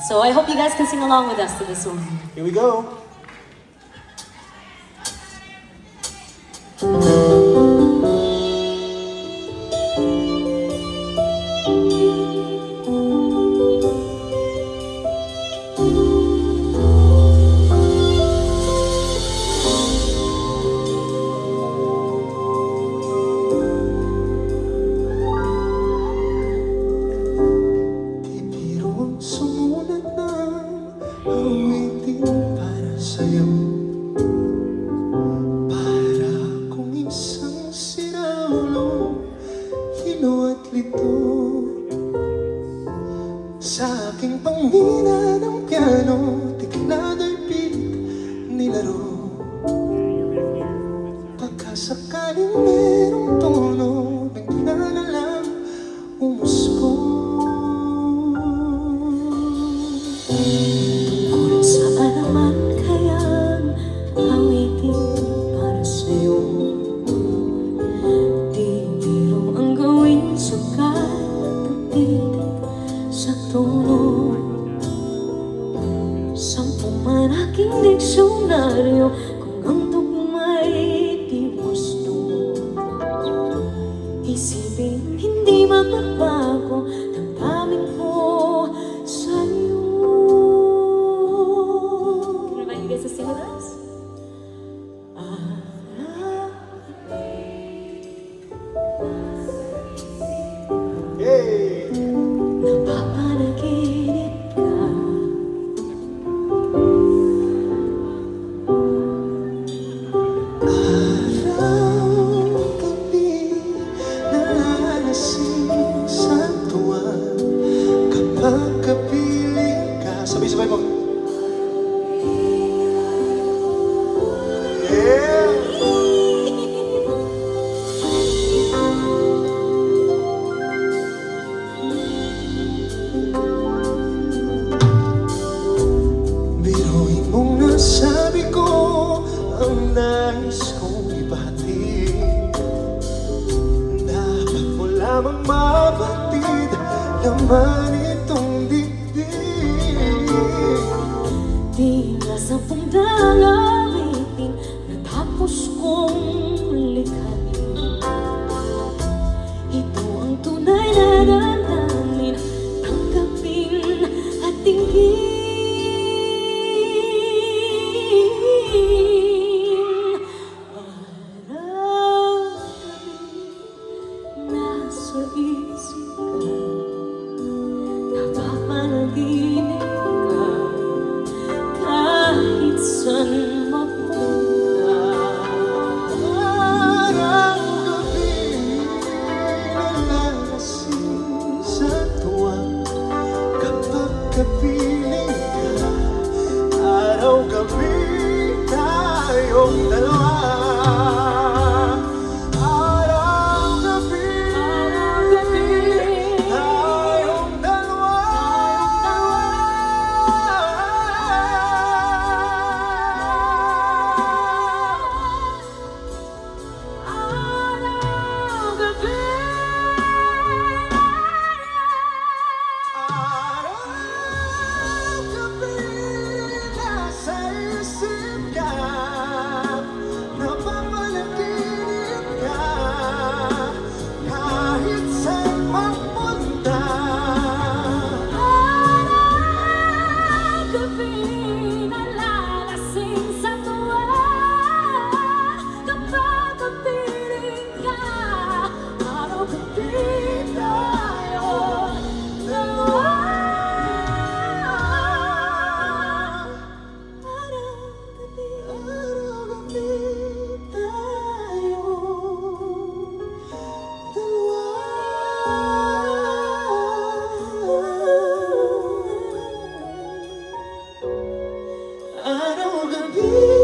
So I hope you guys can sing along with us to this one. Here we go. Awitin para sa'yo, para kung isang siraulo, hilo at lito. Sa aking pangina ng piano, tiklado'y pilit nilaro. Pagkasakaling merong tono, bigla na lang umuspo. Saan naman kayang awitin para sa'yo? Di biro ang gawin sukat at titig sa tono. Sampung man aking diksyonaryo, kung ang tugma'y di gusto, isipin hindi magbabago, damdamin ko sa'yo. You guys to sing with us? Yay! Napapanaginip ka, araw-gabi nalalasing sa tuwa kapag kapiling ka. Sabay-sabay mo. Biruin mong nasabi ko ang nais kong ibahati. Dapat mo lamang mabatid laman itong dibdib. di na sampung dalawitin natapos kong likhain. Ito ang tunay na damdamin, tanggapin at tingin. Nasa isip ka, napapanaginip ka, kahit saan mapunta. Araw-gabi nalalasing sa tuwa kapag kapiling ka. Araw-gabi tayong dalawa. Araw-gabi